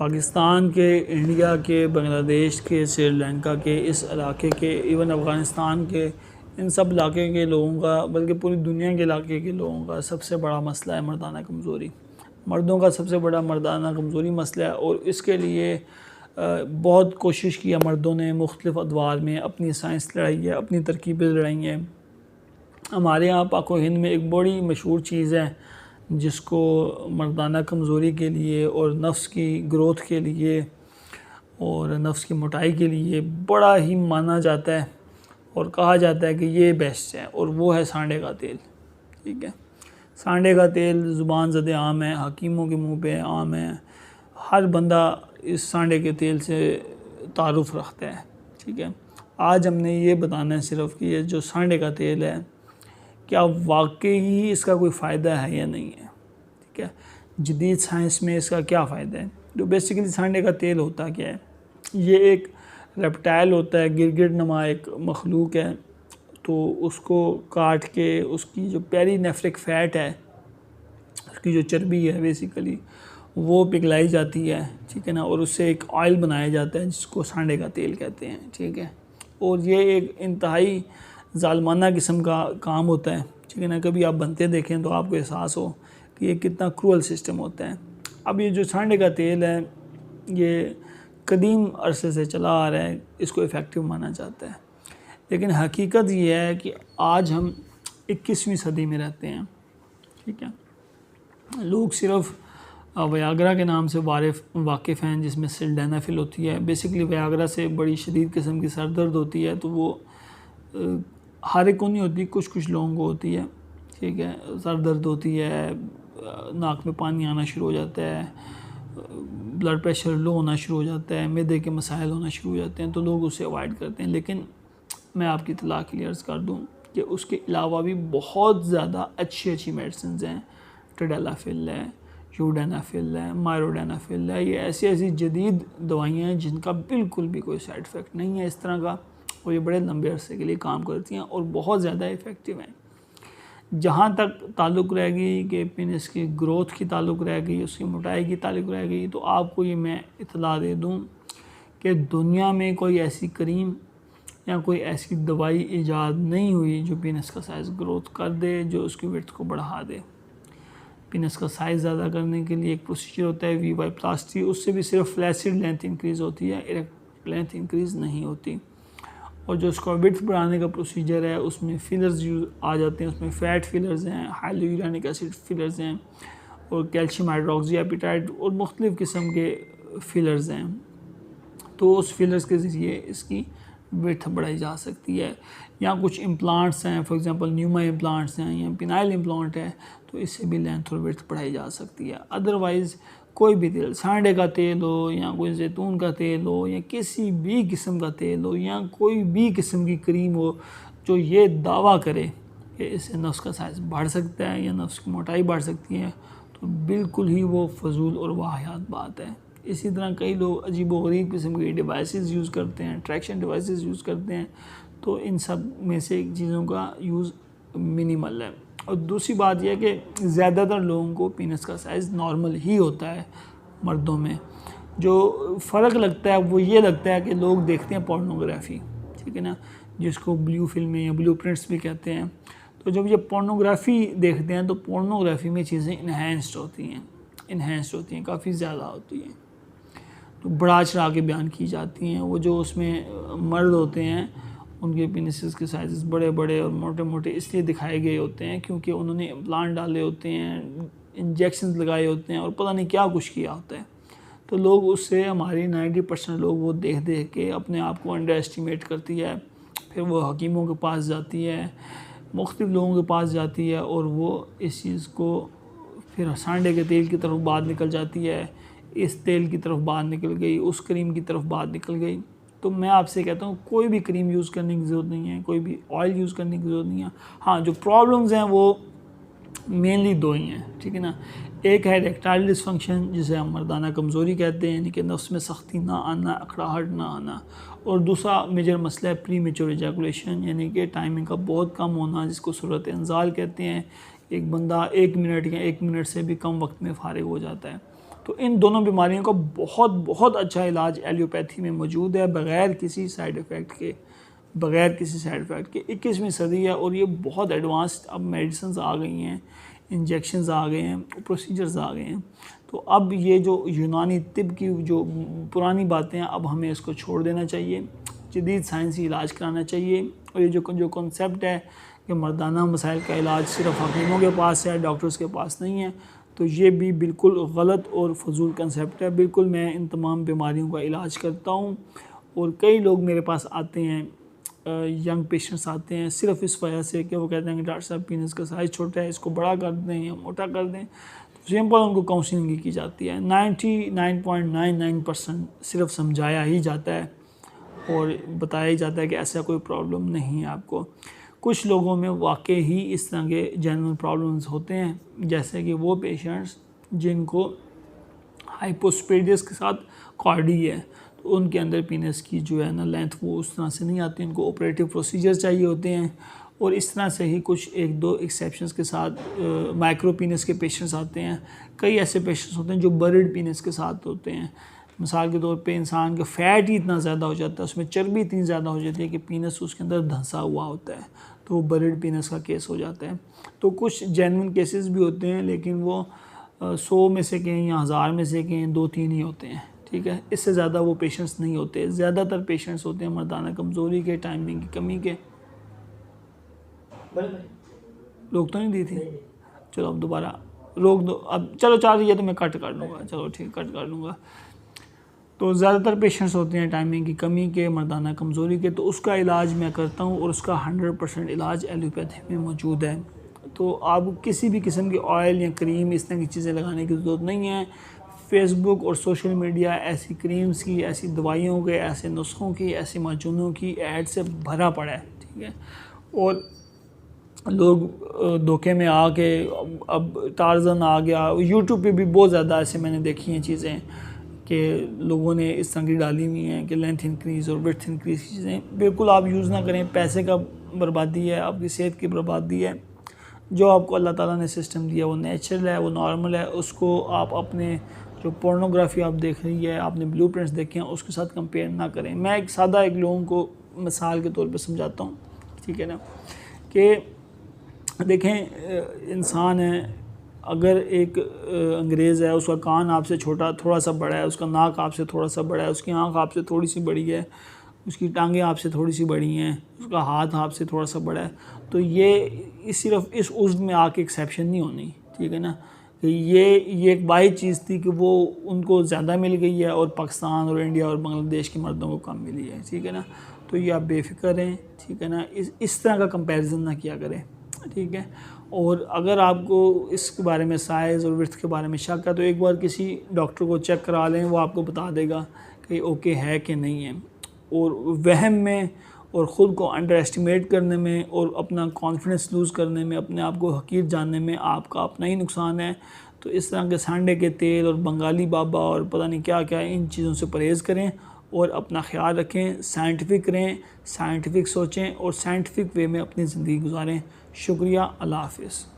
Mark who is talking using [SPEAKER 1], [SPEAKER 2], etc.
[SPEAKER 1] पाकिस्तान के, इंडिया के, बांग्लादेश के, श्रीलंका के, इस इलाके के, इवन अफ़गानिस्तान के, इन सब इलाके के लोगों का, बल्कि पूरी दुनिया के इलाके के लोगों का सबसे बड़ा मसला है मर्दाना कमज़ोरी। मर्दों का सबसे बड़ा मर्दाना कमज़ोरी मसला है, और इसके लिए बहुत कोशिश किया मर्दों ने, मुख्तलिफ़ अदवार में अपनी साइंस लड़ाई है, अपनी तरकीबें लड़ाई हैं। हमारे यहाँ पाक हिंद में एक बड़ी मशहूर चीज़ है जिसको मर्दाना कमज़ोरी के लिए और नफ्स की ग्रोथ के लिए और नफ्स की मोटाई के लिए बड़ा ही माना जाता है और कहा जाता है कि ये बेस्ट है, और वो है सांडे का तेल। ठीक है, सांडे का तेल ज़ुबान ज़दे आम है, हकीमों के मुंह पे आम है, हर बंदा इस सांडे के तेल से तारुफ़ रखता है। ठीक है, आज हमने ये बताना है सिर्फ कि ये जो सांडे का तेल है क्या वाकई ही इसका कोई फ़ायदा है या नहीं है। ठीक है, जदीद साइंस में इसका क्या फ़ायदा है। जो बेसिकली सांडे का तेल होता क्या है, ये एक रेप्टाइल होता है, गिरगिट नमा एक मखलूक है। तो उसको काट के उसकी जो पेरीनेफ्रिक फ़ैट है, उसकी जो चर्बी है बेसिकली वो पिघलाई जाती है। ठीक है ना, और उससे एक ऑयल बनाया जाता है जिसको सांडे का तेल कहते हैं। ठीक है, और ये एक इंतहाई ज़ालमाना किस्म का काम होता है। ठीक है ना, कभी आप बनते देखें तो आपको एहसास हो कि ये कितना क्रूअल सिस्टम होता है। अब ये जो सांडे का तेल है ये कदीम अरसे से चला आ रहा है, इसको इफ़ेक्टिव माना जाता है। लेकिन हकीकत ये है कि आज हम 21वीं सदी में रहते हैं। ठीक है, लोग सिर्फ वयाग्रा के नाम से वाकिफ़ हैं, जिसमें सिल्डेनाफिल होती है। बेसिकली वयाग्रा से बड़ी शदीद किस्म की सर दर्द होती है, तो वो हर एक को नहीं होती, कुछ कुछ लोगों को होती है। ठीक है, सर दर्द होती है, नाक में पानी आना शुरू हो जाता है, ब्लड प्रेशर लो होना शुरू हो जाता है, मैदे के मसाइल होना शुरू हो जाते हैं, तो लोग उसे अवॉइड करते हैं। लेकिन मैं आपकी इत्तला के लिए अर्ज़ कर दूँ कि उसके अलावा भी बहुत ज़्यादा अच्छी मेडिसिन हैं। टडेलाफिल है, यूडेनाफिल है, मायरोडेनाफिल है, ये ऐसी जदीद दवाइयाँ हैं जिनका बिल्कुल भी कोई साइड इफ़ेक्ट नहीं है इस तरह का, और ये बड़े लंबे अरसे के लिए काम करती हैं और बहुत ज़्यादा इफ़ेक्टिव हैं। जहाँ तक ताल्लुक़ रहेगी कि पेनिस की ग्रोथ की ताल्लुक़ रह गई, उसकी मोटाई की ताल्लुक़ रह गई, तो आपको ये मैं इत्तला दे दूँ कि दुनिया में कोई ऐसी क्रीम या कोई ऐसी दवाई ईजाद नहीं हुई जो पेनिस का साइज़ ग्रोथ कर दे, जो उसकी विड्थ को बढ़ा दे। पेनिस का साइज़ ज़्यादा करने के लिए एक प्रोसीजर होता है वीवाईप्लास्टी, उससे भी सिर्फ फ्लैसिड लेंथ इंक्रीज़ होती है, इरेक्ट लेंथ इंक्रीज़ नहीं होती। और जो उसका विड्थ बढ़ाने का प्रोसीजर है उसमें फिलर्स यूज आ जाते हैं, उसमें फ़ैट फिलर्स हैं, हाइलोयूरानिक एसिड फिलर्स हैं, और कैल्शियम हाइड्रोक्सी एपिटाइट और मुख्तलिफ़ किस्म के फिलर्स हैं। तो उस फिलर्स के ज़रिए इसकी विड्थ बढ़ाई जा सकती है। या कुछ इम्प्लांट्स हैं, फॉर एग्जांपल न्यूमा इम्प्लांट्स हैं या पिनाइल इम्प्लांट है, तो इससे भी लेंथ और विड्थ बढ़ाई जा सकती है। अदरवाइज़ कोई भी तेल, सांडे का तेल हो या कोई जैतून का तेल हो या किसी भी किस्म का तेल हो या कोई भी किस्म की क्रीम हो जो ये दावा करे कि इससे नफ्स का साइज़ बढ़ सकता है या नफ्स की मोटाई बढ़ सकती है, तो बिल्कुल ही वो फजूल और वाहियात बात है। इसी तरह कई लोग अजीब व गरीब किस्म की डिवाइसेस यूज़ करते हैं, ट्रैक्शन डिवाइसेस यूज़ करते हैं, तो इन सब में से चीज़ों का यूज़ मिनिमल है। और दूसरी बात यह है कि ज़्यादातर लोगों को पेनिस का साइज़ नॉर्मल ही होता है मर्दों में। जो फ़र्क लगता है वो ये लगता है कि लोग देखते हैं पोर्नोग्राफ़ी, ठीक है ना, जिसको ब्लू फिल्में या ब्लू प्रिंट्स भी कहते हैं। तो जब ये पोर्नोग्राफ़ी देखते हैं तो पोर्नोग्राफ़ी में चीज़ें इन्हेंस्ड होती हैं, काफ़ी ज़्यादा होती हैं, तो बढ़ा चढ़ा के बयान की जाती हैं। वो जो उसमें मर्द होते हैं उनके पेनिसेस के साइज़ बड़े बड़े और मोटे मोटे इसलिए दिखाए गए होते हैं क्योंकि उन्होंने इम्प्लांट डाले होते हैं, इंजेक्शन लगाए होते हैं और पता नहीं क्या कुछ किया होता है। तो लोग उससे, हमारी 90% लोग वो देख देख के अपने आप को अंडर एस्टिमेट करती है। फिर वो हकीमों के पास जाती है, मुख्तलिफ लोगों के पास जाती है, और वो इस चीज़ को फिर सांडे के तेल की तरफ बात निकल जाती है, इस तेल की तरफ बात निकल गई, उस क्रीम की तरफ बात निकल गई। तो मैं आपसे कहता हूँ कोई भी क्रीम यूज़ करने की ज़रूरत नहीं है, कोई भी ऑयल यूज़ करने की ज़रूरत नहीं है। हाँ, जो प्रॉब्लम्स हैं वो मेनली दो ही हैं, ठीक है ना। एक है इरेक्टाइल डिसफंक्शन, जिसे हम मर्दाना कमज़ोरी कहते हैं, यानी कि नफ्स में सख्ती ना आना, अकड़ाहट ना आना। और दूसरा मेजर मसला है प्री मेच्योर एजैकुलेशन, यानी कि टाइमिंग का बहुत कम होना, जिसको सूरत इंज़ाल कहते हैं। एक बंदा 1 मिनट या 1 मिनट से भी कम वक्त में फारिग हो जाता है। तो इन दोनों बीमारियों का बहुत बहुत अच्छा इलाज एलोपैथी में मौजूद है, बग़ैर किसी साइड इफ़ेक्ट के। 21वीं सदी है और ये बहुत एडवांस्ड अब मेडिसिन आ गई हैं, इंजेक्शंस आ गए हैं, प्रोसीजर्स आ गए हैं। तो अब ये जो यूनानी तिब की जो पुरानी बातें हैं, अब हमें इसको छोड़ देना चाहिए, जदीद साइंसी इलाज कराना चाहिए। और ये जो कॉन्सेप्ट है कि मर्दाना मसाइल का इलाज सिर्फ हकीमों के पास है, डॉक्टर्स के पास नहीं है, तो ये भी बिल्कुल गलत और फजूल कंसेप्ट है। बिल्कुल मैं इन तमाम बीमारियों का इलाज करता हूँ और कई लोग मेरे पास आते हैं, यंग पेशेंट्स आते हैं सिर्फ इस वजह से कि वो कहते हैं कि डॉक्टर साहब पीनस का साइज़ छोटा है, इसको बड़ा कर दें या मोटा कर दें। तो सिंपल उनको काउंसलिंग की जाती है। 99.99% सिर्फ समझाया ही जाता है और बताया ही जाता है कि ऐसा कोई प्रॉब्लम नहीं है आपको। कुछ लोगों में वाकई ही इस तरह के जेन्युइन प्रॉब्लम्स होते हैं, जैसे कि वो पेशेंट्स जिनको हाइपोस्पेडियस के साथ कॉर्डी है, तो उनके अंदर पीनस की जो है ना लेंथ वो उस तरह से नहीं आती, उनको ऑपरेटिव प्रोसीजर चाहिए होते हैं। और इस तरह से ही कुछ एक दो एक्सेप्शंस के साथ माइक्रो पीनस के पेशेंट्स आते हैं। कई ऐसे पेशेंट्स होते हैं जो बरिड पीनस के साथ होते हैं। मिसाल के तौर पे इंसान का फ़ैट ही इतना ज़्यादा हो जाता है, उसमें चर्बी इतनी ज़्यादा हो जाती है कि पीनस उसके अंदर धंसा हुआ होता है, तो वो बरिड पीनस का केस हो जाता है। तो कुछ जेन्युइन केसेस भी होते हैं, लेकिन वो 100 में से कहीं या 1000 में से कहीं 2-3 ही होते हैं, ठीक है। इससे ज़्यादा वो पेशेंट्स नहीं होते। ज़्यादातर पेशेंट्स होते हैं मर्दाना कमज़ोरी के, टाइमिंग की कमी के। रोक तो नहीं दी थी? चलो अब दोबारा रोक दो। अब चलो चाह रही है तो मैं कट कर लूँगा, चलो ठीक कट कर लूँगा। तो ज़्यादातर पेशेंट्स होते हैं टाइमिंग की कमी के, मर्दाना कमज़ोरी के, तो उसका इलाज मैं करता हूँ और उसका 100% इलाज एलोपैथी में मौजूद है। तो आप किसी भी किस्म की ऑयल या क्रीम इस तरह की चीज़ें लगाने की ज़रूरत नहीं है। फेसबुक और सोशल मीडिया ऐसी क्रीम्स की, ऐसी दवाइयों के, ऐसे नुस्खों की, ऐसी माजूनों की ऐड से भरा पड़ा है, ठीक है। और लोग धोखे में आके अब टार्ज़न आ गया, यूट्यूब पे भी बहुत ज़्यादा ऐसे मैंने देखी हैं चीज़ें कि लोगों ने इस तरह की डाली हुई हैं कि लेंथ इंक्रीज़ और विड्थ इंक्रीज़ की चीज़ें बिल्कुल आप यूज़ ना करें। पैसे का बर्बादी है, आपकी सेहत की बर्बादी है। जो आपको अल्लाह ताला ने सिस्टम दिया वो नेचुरल है, वो नॉर्मल है। उसको आप अपने जो पोर्नोग्राफी आप देख रही है, आपने ब्लूप्रिंट्स देखे हैं, उसके साथ कंपेयर ना करें। मैं एक सादा एक लोगों को मिसाल के तौर पे समझाता हूँ, ठीक है ना, कि देखें इंसान है, अगर एक अंग्रेज़ है, उसका कान आपसे छोटा थोड़ा सा बड़ा है, उसका नाक आपसे थोड़ा सा बड़ा है, उसकी आँख आपसे थोड़ी सी बड़ी है, उसकी टांगें आपसे थोड़ी सी बड़ी हैं, उसका हाथ आपसे थोड़ा सा बड़ा है, तो ये सिर्फ इस उज़्व में आके एक्सेप्शन नहीं होनी, ठीक है ना। कि ये एक वाही चीज़ थी कि वो उनको ज़्यादा मिल गई है और पाकिस्तान और इंडिया और बांग्लादेश के मर्दों को कम मिली है, ठीक है ना। तो ये आप बेफिक्र रहें, ठीक है ना, इस तरह का कंपैरिजन ना किया करें, ठीक है। और अगर आपको इसके बारे में साइज़ और विड्थ के बारे में शक है तो एक बार किसी डॉक्टर को चेक करा लें, वो आपको बता देगा कि ओके है कि नहीं है। और वहम में और ख़ुद को अंडर एस्टिमेट करने में और अपना कॉन्फिडेंस लूज़ करने में, अपने आप को हकीर जानने में आपका अपना ही नुकसान है। तो इस तरह के सांडे के तेल और बंगाली बाबा और पता नहीं क्या क्या, इन चीज़ों से परहेज़ करें और अपना ख्याल रखें, साइंटिफिक रहें, साइंटिफिक सोचें और साइंटिफिक वे में अपनी ज़िंदगी गुजारें। शुक्रिया, अल्लाह हाफ़िज़।